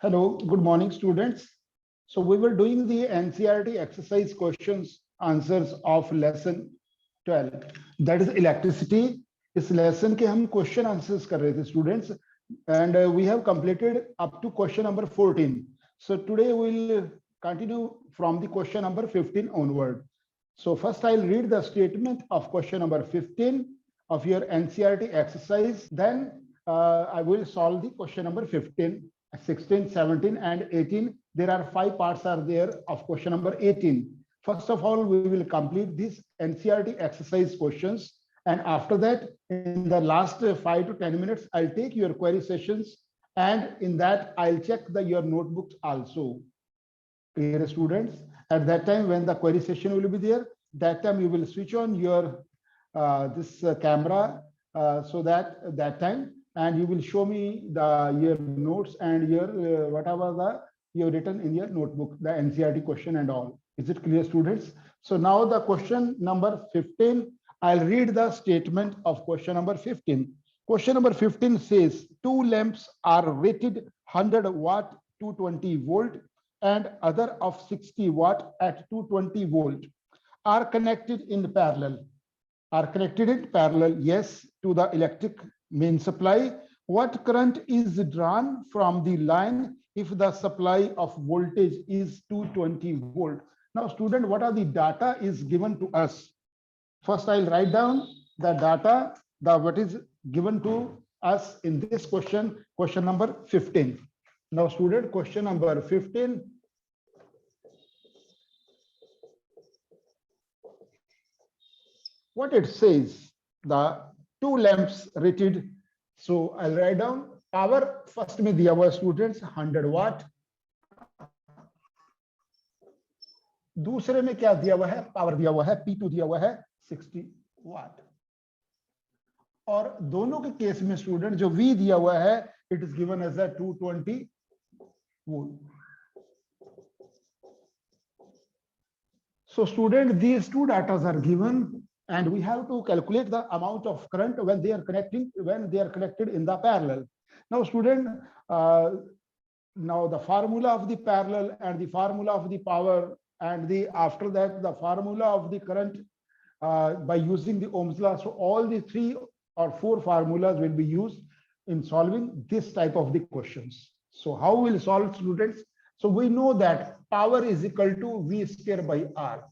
Hello, good morning, students. So we were doing the NCERT exercise questions answers of lesson 12. That is electricity. इस lesson के हम question answers कर रहे थे students, and we have completed up to question number 14. So today we'll continue from the question number 15 onward. So first I'll read the statement of question number 15 of your NCERT exercise. Then I will solve the question number 15. 16, 17, and 18. There are 5 parts are there of question number 18. First of all, we will complete these NCERT exercise questions. And after that, in the last 5 to 10 minutes, I'll take your query sessions. And in that, I'll check your notebooks also. Clear, students? At that time, when the query session will be there, that time you will switch on your this camera so that time, and you will show me your notes and your whatever you have written in your notebook, the NCERT question and all. Is it clear, students? So now the question number 15, I'll read the statement of question number 15. Question number 15 says, 2 lamps are rated 100 watt 220 volt and other of 60 watt at 220 volt are connected in parallel. Are connected in parallel, yes, to the electric main supply. What current is drawn from the line if the supply of voltage is 220 volt? Now, student, what are the data is given to us? First, I'll write down the data, what is given to us in this question, question number 15. Now, student, question number 15. What it says, the 2 lamps rated. So I'll write down power. First में दिया हुआ students 100 watt. दूसरे में क्या दिया हुआ है? Power दिया हुआ है, P2 दिया हुआ है 60 watt. और दोनों के केस में स्टूडेंट जो V दिया हुआ है, it is given as a 220 volt. So student, these 2 datas are given. And we have to calculate the amount of current when they are connected in the parallel. Now, student, now the formula of the parallel and the formula of the power, and after that the formula of the current by using the Ohm's law. So all the 3 or 4 formulas will be used in solving this type of the questions. So how will solve, students? So we know that power is equal to V square by R.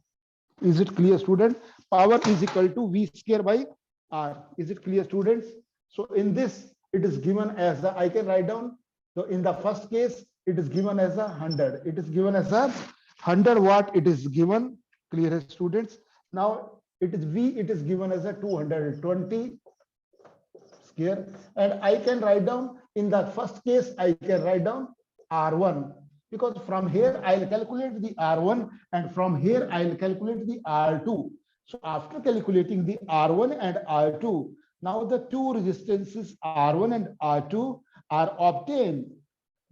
Is it clear, student? Power is equal to V square by R. Is it clear, students? So in this, it is given as I can write down. So in the first case, it is given as 100. It is given as 100 watt. It is given, clear, students. Now it is V. It is given as 220 square. And I can write down in the first case. I can write down R1. Because from here I'll calculate the R1 and from here I'll calculate the R2. So after calculating the R1 and R2, now the 2 resistances R1 and R2 are obtained.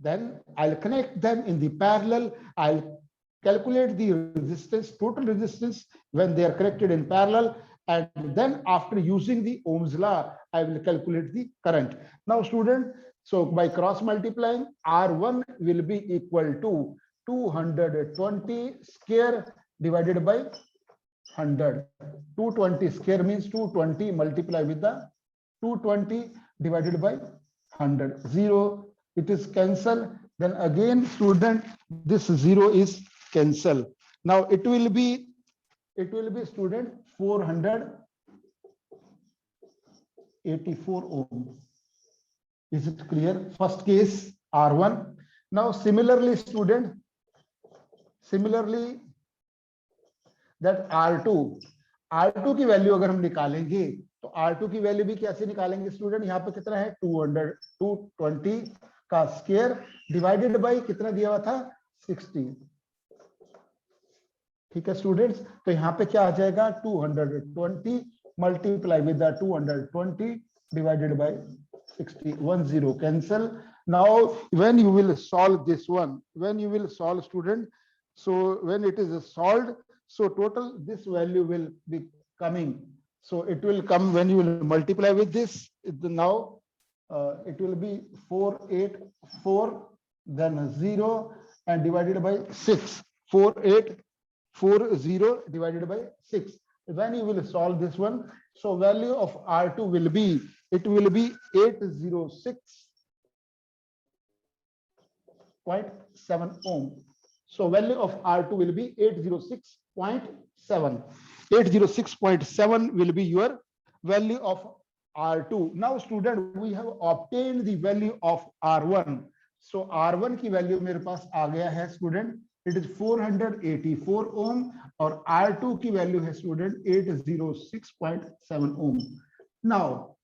Then I'll connect them in the parallel. I'll calculate the resistance, total resistance when they are connected in parallel. And then after using the Ohm's law, I will calculate the current. Now, student, so by cross multiplying, R1 will be equal to 220 square divided by 100. 220 square means 220 multiply with the 220 divided by 100. 0, it is cancel. Then again, student, this 0 is cancel. Now it will be student 484 ohm. Is it clear? First case R1. Now similarly, student, that R2 की value अगर हम निकालेंगे तो R2 की value भी कैसे निकालेंगे student? यहाँ पे कितना है 220 का स्क्वायर डिवाइडेड बाय कितना दिया हुआ था 60. ठीक है स्टूडेंट्स, तो यहाँ पे क्या आ जाएगा 220 multiply with the 220 divided by 60. 10 cancel. Now when you will solve this one, student, so when it is solved, so total this value will be coming. So it will come when you will multiply with this. Now it will be 484 then 0 and divided by 6. 4840 divided by 6. When you will solve this one, so value of R2 will be, it will be 806.7 ohm. So value of R2 will be 806.7. 806.7 will be your value of R2. Now student, we have obtained the value of R1. So R1 की value मेरे पास आ गया है student, it is 484 ओम, और R2 की value है student 806.7 ohm. Now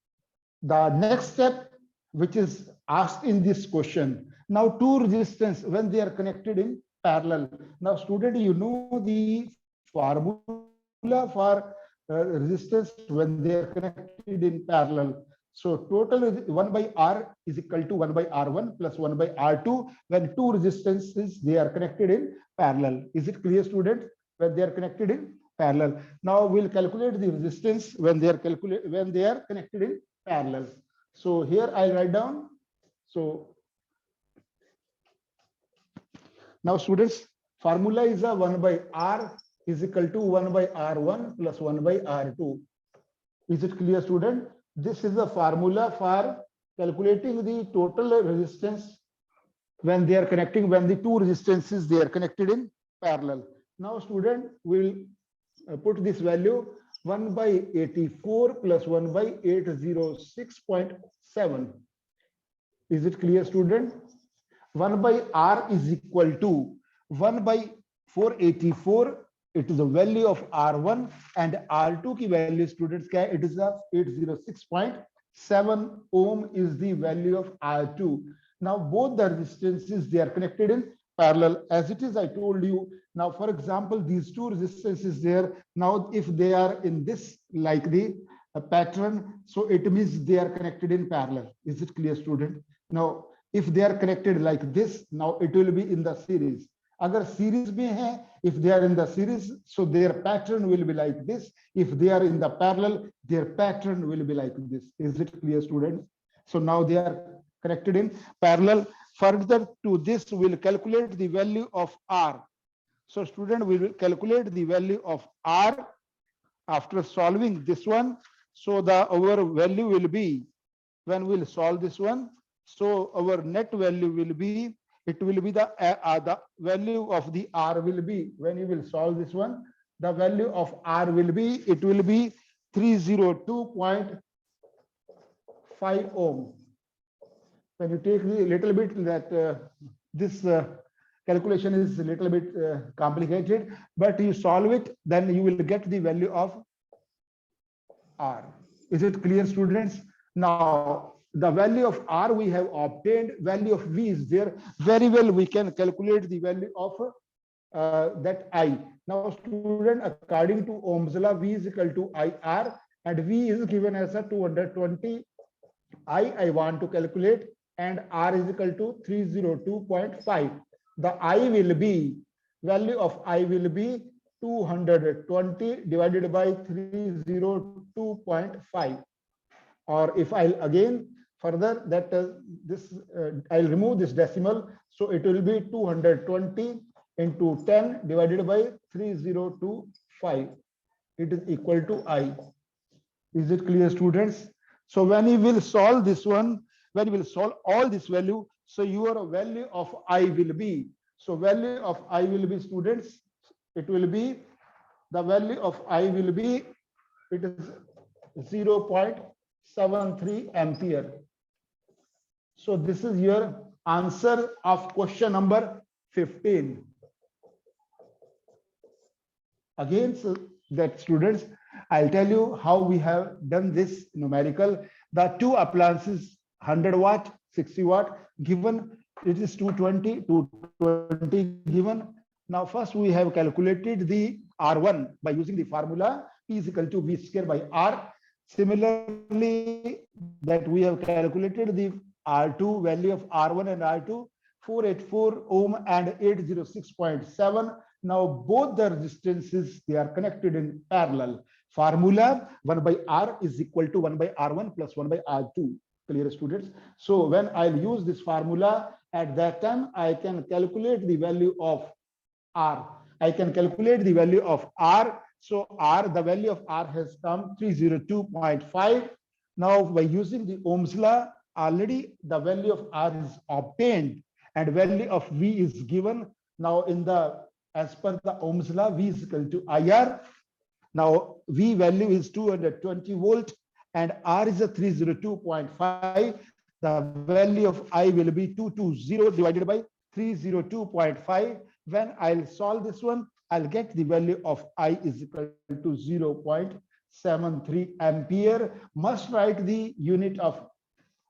the next step which is asked in this question, now two resistance when they are connected in parallel. Now student, you know the formula for resistance when they are connected in parallel. So total 1 by R is equal to 1 by R1 plus 1 by R2 when two resistances they are connected in parallel. Is it clear student? When they are connected in parallel. Now we'll calculate the resistance when they are connected in parallel. So here I'll write down. So now students, formula is a 1 by R is equal to 1 by R1 plus 1 by R2. Is it clear student? This is the formula for calculating the total resistance when they are connecting, when the two resistances they are connected in parallel. Now student will put this value 1 by 84 plus 1 by 806.7. Is it clear student? 1 by R is equal to 1 by 484, it is the value of R1, and R2 की value students क्या है? It is 806.7 ohm is the value of R2. Now both the resistances they are connected in parallel as it is. I told you. Now for example, these two resistances there. Now if they are in this like the pattern, so it means they are connected in parallel. Is it clear student? Now if they are connected like this, now it will be in the series. अगर series में है, if they are in the series, so their pattern will be like this. If they are in the parallel, their pattern will be like this. Is it clear students? So now they are connected in parallel. Further to this, we will calculate the value of R. So student, we will calculate the value of R after solving this one. So our value will be, when we will solve this one, so our net value will be, it will be the value of the R will be, when you will solve this one, the value of R will be, it will be 302.5 ohm. When you take the little bit that this calculation is a little bit complicated, but you solve it, then you will get the value of R. Is it clear students? Now the value of R we have obtained, value of V is there. Very well, we can calculate the value of that I. Now student, according to Ohm's law, V is equal to IR, and V is given as a 220. I want to calculate, and R is equal to 302.5. The I will be, value of I will be 220 divided by 302.5. Or if I'll again further that I'll remove this decimal, so it will be 220 into 10 divided by 3025. It is equal to I. Is it clear students? So when you will solve this one, when you will solve all this value, so your value of I will be, so value of I will be students, it will be, the value of I will be, it is 0.73 ampere. So this is your answer of question number 15. Again, so that students, I'll tell you how we have done this numerical. The two appliances, 100 watt, 60 watt given, it is 220 given. Now first we have calculated the R1 by using the formula P is equal to V square by R. Similarly, that we have calculated the R2, value of R1 and R2, 484 ohm and 806.7. Now both the resistances, they are connected in parallel. Formula 1 by R is equal to 1 by R1 plus 1 by R2. Clear students? So when I'll use this formula At that time, I can calculate the value of R. I can calculate the value of R. So R, the value of R has come 302.5. Now, by using the Ohm's law, already the value of R is obtained and value of V is given. Now, as per the Ohm's law, V is equal to IR. Now, V value is 220 volt and R is a 302.5. The value of I will be 220 divided by 302.5. When I'll solve this one, I'll get the value of I is equal to 0.73 ampere. Must write the unit of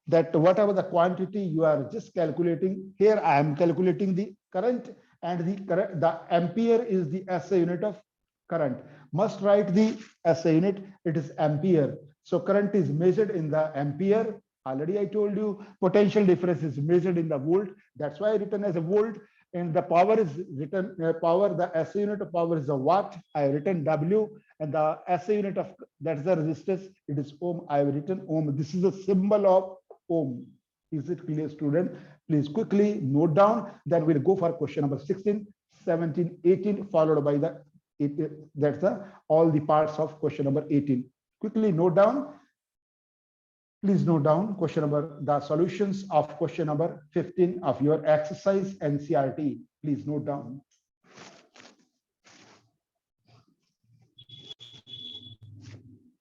that, whatever the quantity you are just calculating. Here I am calculating the current, and the ampere is the SI unit of current. Must write the SI unit, it is ampere. So current is measured in the ampere. Already I told you potential difference is measured in the volt. That's why I written as a volt. And the power is written the SI unit of power is a watt. I have written W, and the SI unit of that's the resistance. It is ohm. I have written ohm. This is a symbol of ohm. Is it clear, student? Please quickly note down. Then we'll go for question number 16, 17, 18, followed by the that's all the parts of question number 18. Quickly note down. Please note down the solutions of question number 15 of your exercise NCERT. Please note down.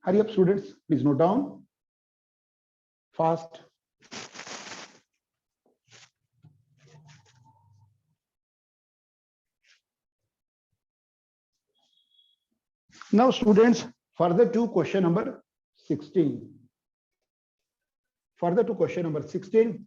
Hurry up, students. Please note down. Fast. Now, students, further to question number 16. Further to question number 16.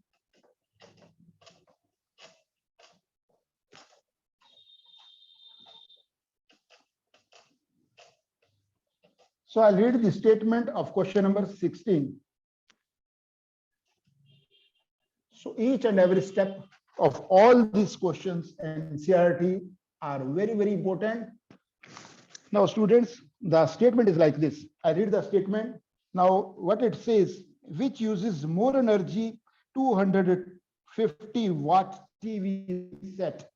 So I'll read the statement of question number 16. So each and every step of all these questions in CRT are very, very important. Now, students, the statement is like this. I read the statement. Now, what it says, which uses more energy, 250 watt TV set.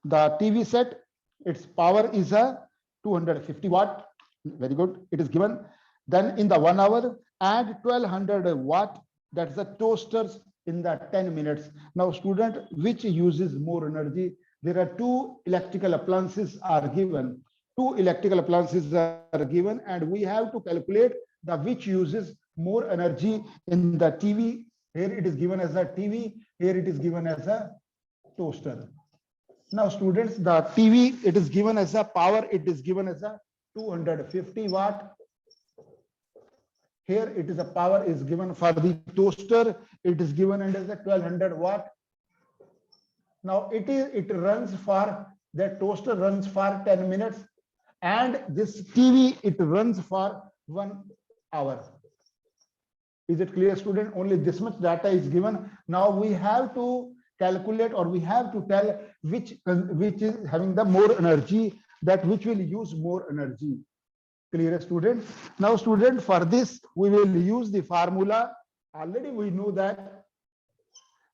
The TV set, its power is a 250 watt. Very good. It is given. Then in the 1 hour, add 1200 watt. That's the toasters in the 10 minutes. Now, student, which uses more energy? There are two electrical appliances are given. Two electrical appliances are given, and we have to calculate the which uses more energy in the TV. Here it is given as a TV. Here it is given as a toaster. Now, students, the TV, it is given as a power. It is given as a 250 watt. Here it is a power is given for the toaster. It is given as a 1200 watt. Now it runs for the toaster runs for 10 minutes, and this TV it runs for 1 hour. Is it clear, student? Only this much data is given. Now we have to calculate, or we have to tell which is having the more energy, that which will use more energy. Clear, student? Now, student, for this we will use the formula. Already we know that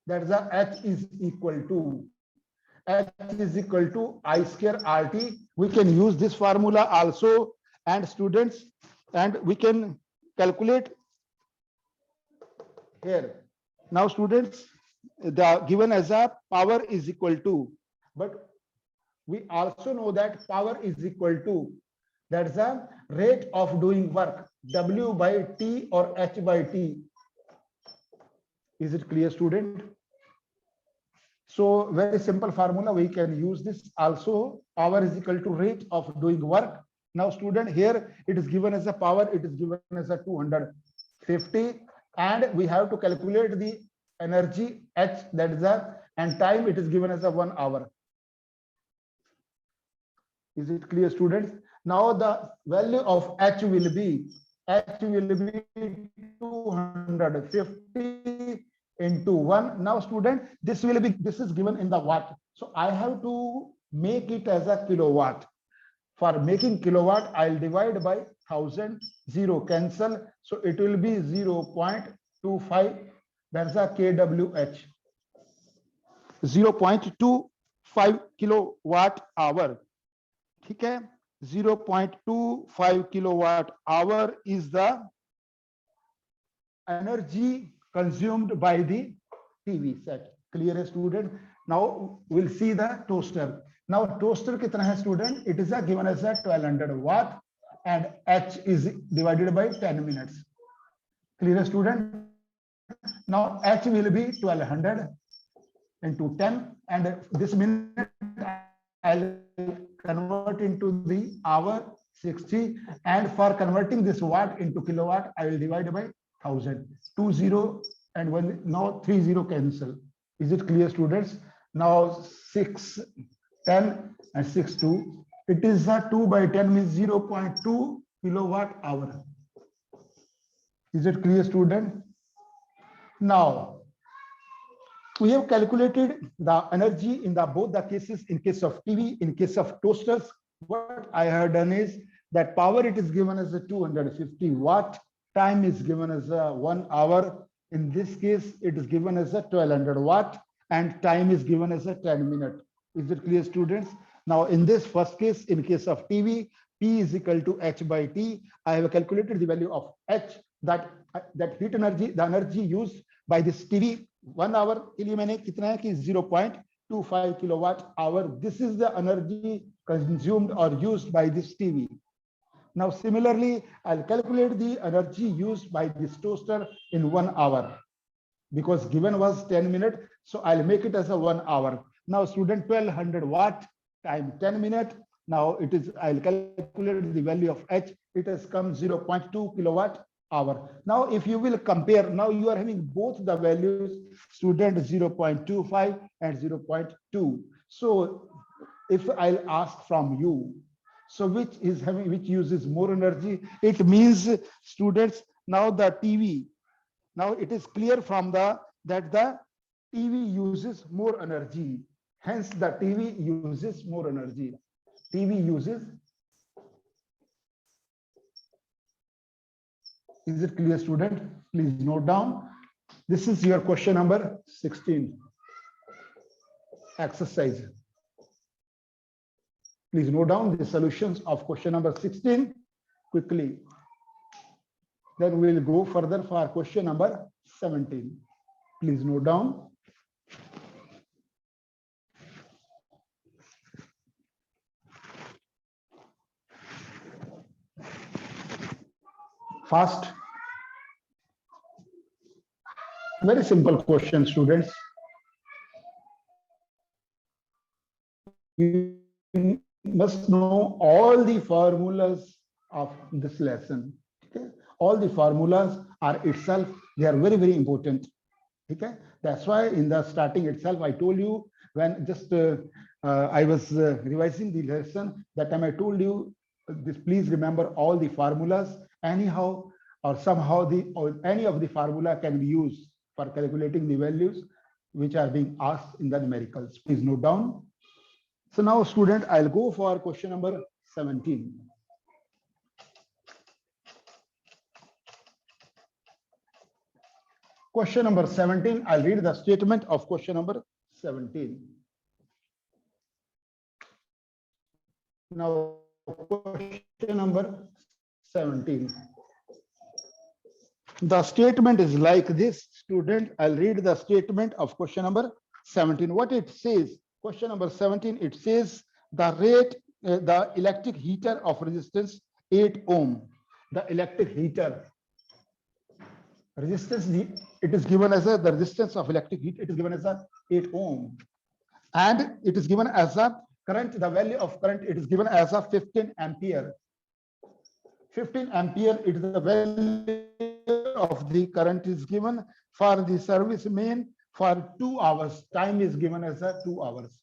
the H is equal to I square RT. We can use this formula also, and students, and we can calculate here. Now, students, the given as a power is equal to, but we also know that power is equal to, that's the rate of doing work, W by T or H by T. Is it clear, student? So very simple formula, we can use this also. Power is equal to rate of doing work. Now, student, here it is given as a power, it is given as a 250, and we have to calculate the energy H, that is the, and time it is given as a 1 hour. Is it clear, students? Now the value of H will be 250 into 1. Now, student, this is given in the watt. So I have to make it as a kilowatt. For making kilowatt, I'll divide by 1000, 0 cancel. So it will be 0.25. That's a kWh. 0.25 kilowatt hour, ठीक है, 0.25 kilowatt hour is the energy consumed by the TV set. Clear, student? Now we'll see the toaster. Now toaster kitna hai, student? It is given as a 1200 watt and H is divided by 10 minutes. Clear, student? Now H will be 1200 into 10, and this minute I'll convert into the hour 60, and for converting this watt into kilowatt I will divide by 1000. 20 and 1, now 30 cancel. Is it clear, students? Now 6, 10 and 6, 2. It is a 2 by 10 means 0.2 kilowatt hour. Is it clear, student? Now we have calculated the energy in the both the cases. In case of TV, in case of toasters, what I have done is that power it is given as a 250 watt, time is given as a 1 hour. In this case, it is given as a 1200 watt and time is given as a 10 minute. Is it clear, students? Now in this first case, in case of TV, P is equal to H by T. I have calculated the value of H, that heat energy, the energy used by this TV 1 hour के लिए मैंने कितना है कि 0.25 kilowatt hour. This is the energy consumed or used by this TV. Now similarly, I'll calculate the energy used by this toaster in 1 hour, because given was 10 minutes, so I'll make it as a 1 hour. Now student, 1200 watt time 10 minutes. Now it is, I'll calculate the value of H. It has come 0.2 kilowatt hour. Now if you will compare, now you are having both the values, student, 0.25 and 0.2. So if I'll ask from you, so which uses more energy? It means, students, now the TV, now it is clear from that the TV uses more energy. Hence the TV uses more energy. TV uses. Is it clear, student? Please note down. This is your question number 16. Exercise. Please note down the solutions of question number 16 quickly. Then we will go further for question number 17. Please note down. Fast. Very simple question, students. You must know all the formulas of this lesson. Okay? All the formulas are itself, they are very, very important. Okay? That's why in the starting itself, I told you when just I was revising the lesson, that time I told you this, please remember all the formulas. Anyhow or somehow any of the formula can be used for calculating the values which are being asked in the numericals. Please note down. So now, student, I'll go for question number 17. Question number 17, I'll read the statement of question number 17. Now, question number 17. The statement is like this, student. I'll read the statement of question number 17. What it says, question number 17, it says the rate, the electric heater of resistance 8 ohm. The electric heater resistance, it is given as the resistance of electric heat, it is given as a 8 ohm. And it is given as a current, the value of current, it is given as a 15 ampere. 15 ampere, it is the value of the current is given for the service main for 2 hours. Time is given as a 2 hours.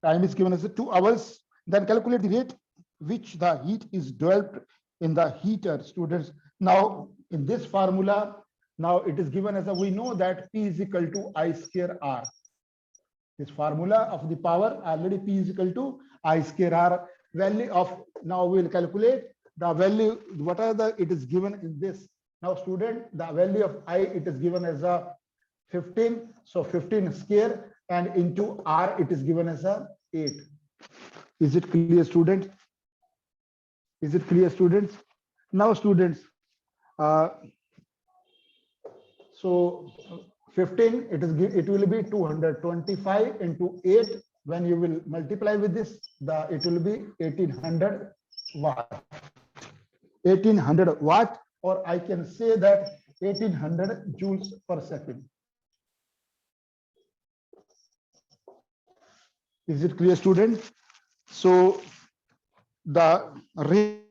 Time is given as a 2 hours. Then calculate the rate which the heat is developed in the heater, students. Now in this formula, now it is given as a, we know that P is equal to I square R. This formula of the power already P is equal to I square R. Value of, now we will calculate the value, what are the, it is given in this. Now student, the value of I, it is given as a 15. So 15 square, and into R it is given as a 8. Is it clear, students? Is it clear, students? Now, students, uh, so 15, it will be 225 into 8. When you will multiply with this, it will be 1800 watt. 1800 watt, or I can say that 1800 joules per second. Is it clear, students? So the rate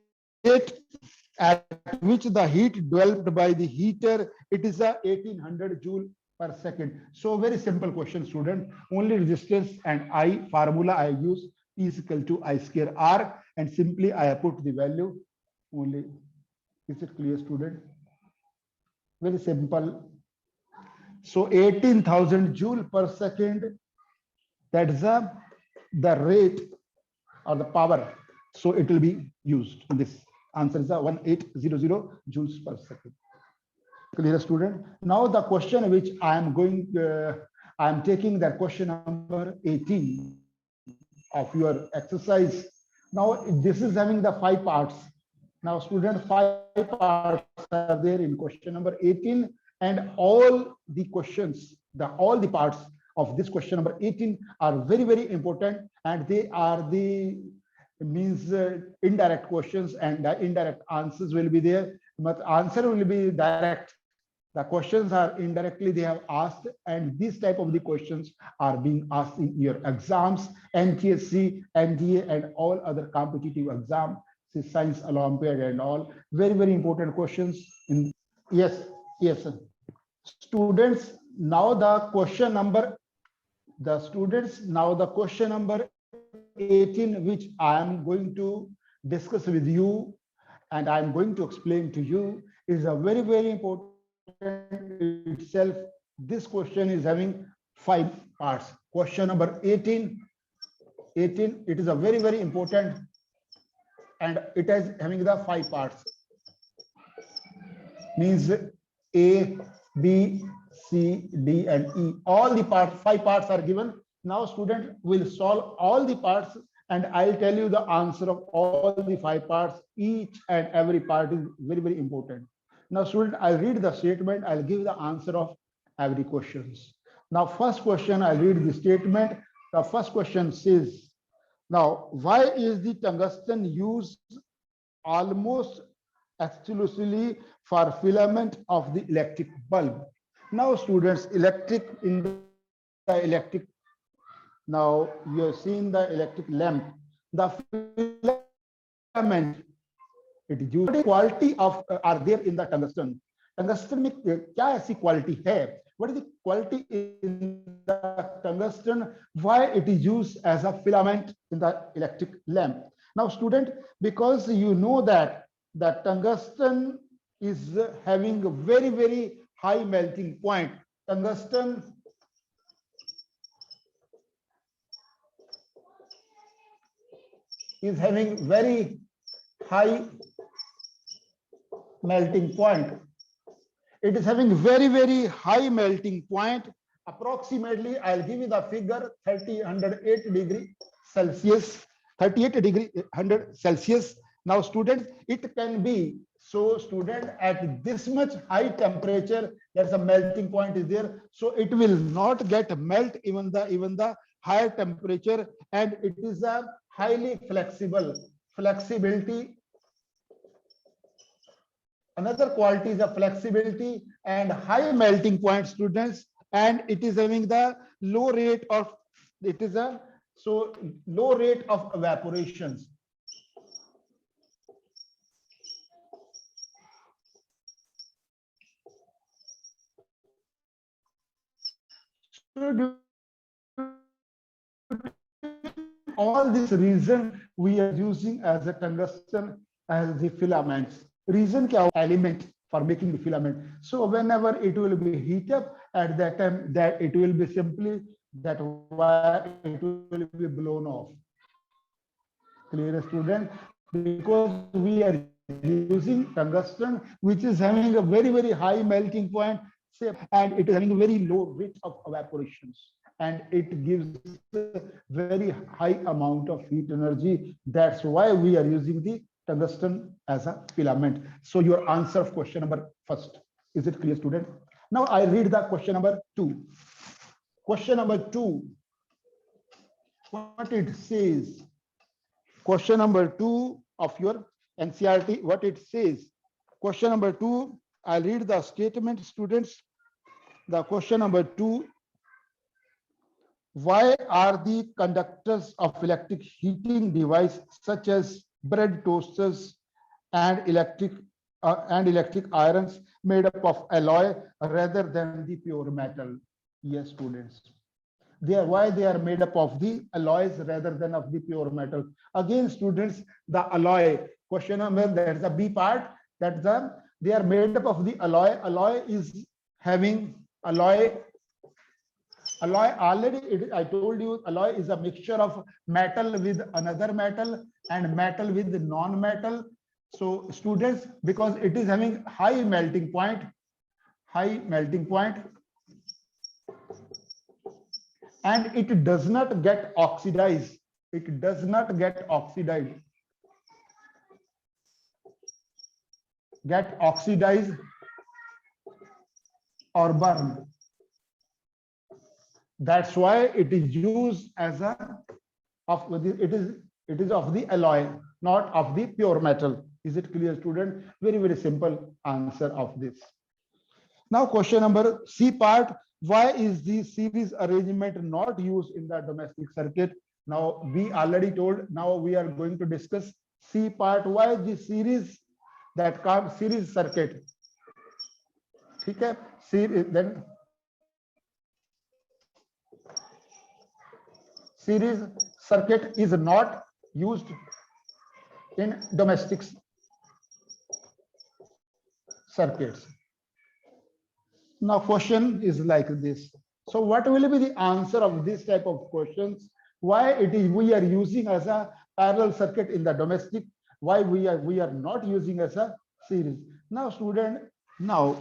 at which the heat developed by the heater, it is a 1800 joule per second. So very simple question, student. Only resistance and I formula I use is equal to I square R, and simply I put the value only. Is it clear, student? Very simple. So 18,000 joule per second, that is the rate or the power. So it will be used in this. Answer is 1800 joules per second. Clear, student? Now the question which I am taking that question number 18 of your exercise. Now this is having the 5 parts. Now student, 5 parts are there in question number 18, and all the questions, all the parts of this question number 18 are very, very important, and they are the indirect questions, and the indirect answers will be there, but answer will be direct. The questions are indirectly they have asked, and these type of the questions are being asked in your exams, NTSC, NDA, and all other competitive exam, science Olympiad and all. Very, very important questions. Yes, yes, students. Now the question number, the question number 18, which I am going to discuss with you, and I am going to explain to you, is a very, very important itself. This question is having 5 parts. Question number 18, it is a very, very important, and it is having the 5 parts. Means A, B, C, D, and E. All the parts, 5 parts are given. Now student will solve all the parts, and I'll tell you the answer of all the 5 parts. Each and every part is very, very important. Now student, I'll read the statement, I'll give the answer of every questions. Now first question, I'll read the statement. The first question says, now why is the tungsten used almost exclusively for filament of the electric bulb? Now students, now you have seen the electric lamp, the filament, it is used. Quality of are there in the tungsten? Tungsten में क्या ऐसी quality है? What is the quality in the tungsten? Why it is used as a filament in the electric lamp? Now student, because you know that the tungsten is having a very, very high melting point. Tungsten is having very high melting point. It is having very, very high melting point. Approximately, I'll give you the figure, 108 degree Celsius, 38 degree 100 Celsius. Now students, it can be, so student, at this much high temperature, there's a melting point is there, so it will not get melt even the higher temperature, and it is a highly flexible. Flexibility, another quality is a flexibility and high melting point, students, and it is having the low rate of, it is a low rate of evaporations. So all this reason we are using as a tungsten as the filaments. Reason kya element for making the filament. So whenever it will be heat up, at that time that it will be simply that wire, it will be blown off. Clear, student? Because we are using tungsten, which is having a very, very high melting point, and it is having a very low rate of evaporations. and it gives very high amount of heat energy. That's why we are using the tungsten as a filament. So your answer of question number first. Is it clear, student? Now I read the question number 2. Question number 2, what it says. Question number 2 of your NCERT, what it says. Question number 2, I'll read the statement, students. The question number 2, why are the conductors of electric heating device such as bread toasters and electric irons made up of alloy rather than the pure metal? Yes, students. Why they are made up of the alloys rather than of the pure metal? Again, students, the alloy question number, that's the B part. They are made up of the alloy. Alloy is having alloy already. I told you, alloy is a mixture of metal with another metal and metal with non-metal. So students, because it is having high melting point, and it does not get oxidized. It does not get oxidized or burned. That's why it is used as it is of the alloy, not of the pure metal. Is it clear, student? Very, very simple answer of this. Now question number C part, why is the series arrangement not used in the domestic circuit? Now we already told, now we are going to discuss C part, why the series, that series circuit. Okay, then series circuit is not used in domestic circuits. Now question is like this. So what will be the answer of this type of questions? Why we are using as a parallel circuit in the domestic? Why we are not using as a series? Now student, now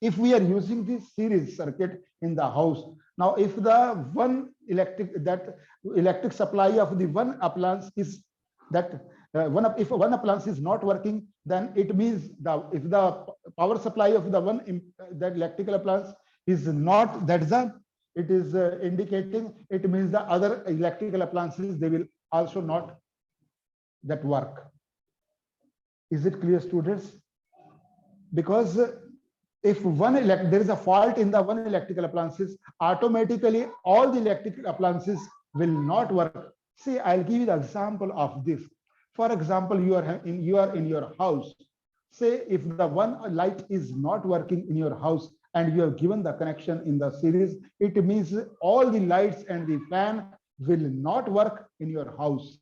if we are using this series circuit in the house, now if the electric supply of the one appliance is if one appliance is not working, then it means if the power supply of that electrical appliance is not, it is indicating, it means the other electrical appliances, they will also not that work. Is it clear, students? Because if there is a fault in the one electrical appliances, automatically all the electrical appliances will not work. See, I'll give you the example of this. For example, you are in your house. Say if the one light is not working in your house and you have given the connection in the series, it means all the lights and the fan will not work in your house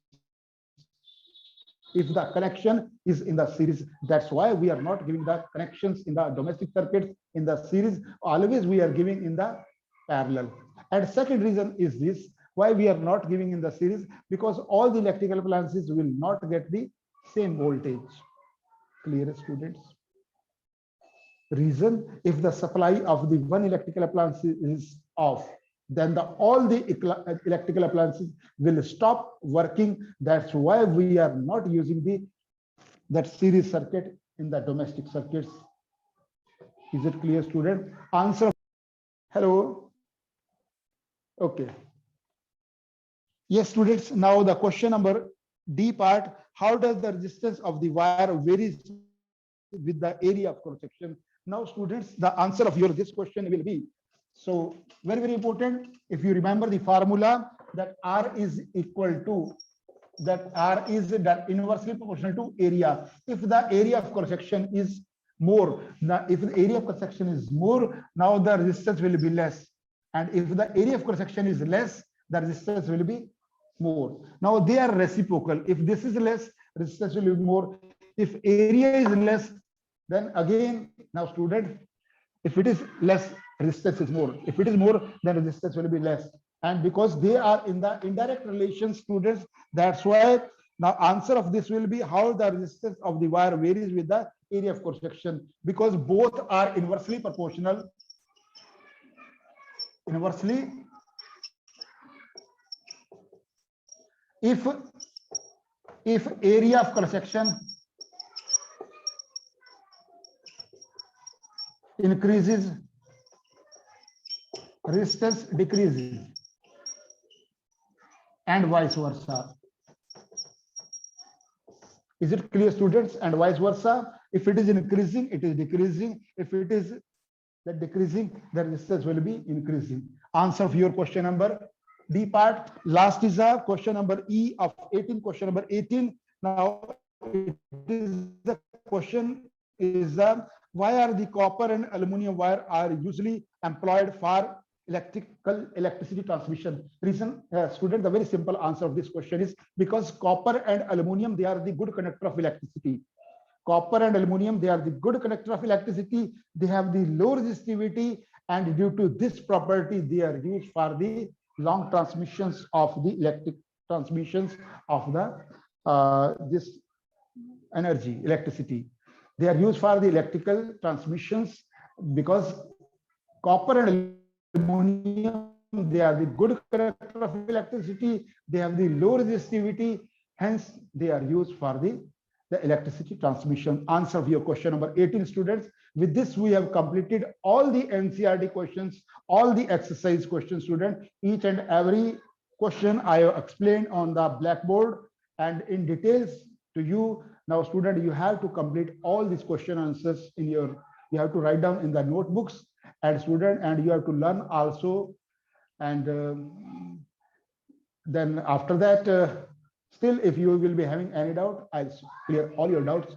if the connection is in the series. That's why we are not giving the connections in the domestic circuits in the series. Always we are giving in the parallel. And second reason is this, why we are not giving in the series, because all the electrical appliances will not get the same voltage. Clear, students? Reason, if the supply of the one electrical appliance is off, then all the electrical appliances will stop working. That's why we are not using that series circuit in the domestic circuits. Is it clear, student? Answer. Hello. Okay. Yes, students. Now the question number D part, how does the resistance of the wire varies with the area of cross section? Now students, the answer of this question will be, so very, very important. If you remember the formula, that R is equal to, that R is inversely proportional to area. If the area of cross section is more, if the area of cross section is more, now the resistance will be less. And if the area of cross section is less, the resistance will be more. Now they are reciprocal. If this is less, resistance will be more. If area is less, then again, now student, if it is less, resistance is more. If it is more, then resistance will be less. And because they are in the indirect relation, students, that's why now answer of this will be how the resistance of the wire varies with the area of cross section, because both are inversely proportional. Inversely if area of cross section increases, resistance decreases, and vice versa. Is it clear, students? And vice versa. If it is increasing, it is decreasing. If it is decreasing, the resistance will be increasing. Answer of your question number D part. Last is a question number E of 18. Question number 18. Now, it is the question is why are the copper and aluminum wire are usually employed for electricity transmission? Reason, student, the very simple answer of this question is because copper and aluminum, they are the good conductor of electricity. Copper and aluminum, they are the good conductor of electricity. They have the low resistivity, and due to this property, they are used for the long transmissions of the transmissions of the this energy, electricity. They are used for the electrical transmissions because copper and aluminum, they are the good conductor of electricity. They have the low resistivity, hence they are used for the electricity transmission. Answer of your question number 18, students. With this, we have completed all the NCERT questions, all the exercise questions, student. Each and every question I have explained on the blackboard and in details to you. Now, student, you have to complete all these question answers in your, you have to write down in the notebooks, and student, and you have to learn also. And then after that, still, if you will be having any doubt, I'll clear all your doubts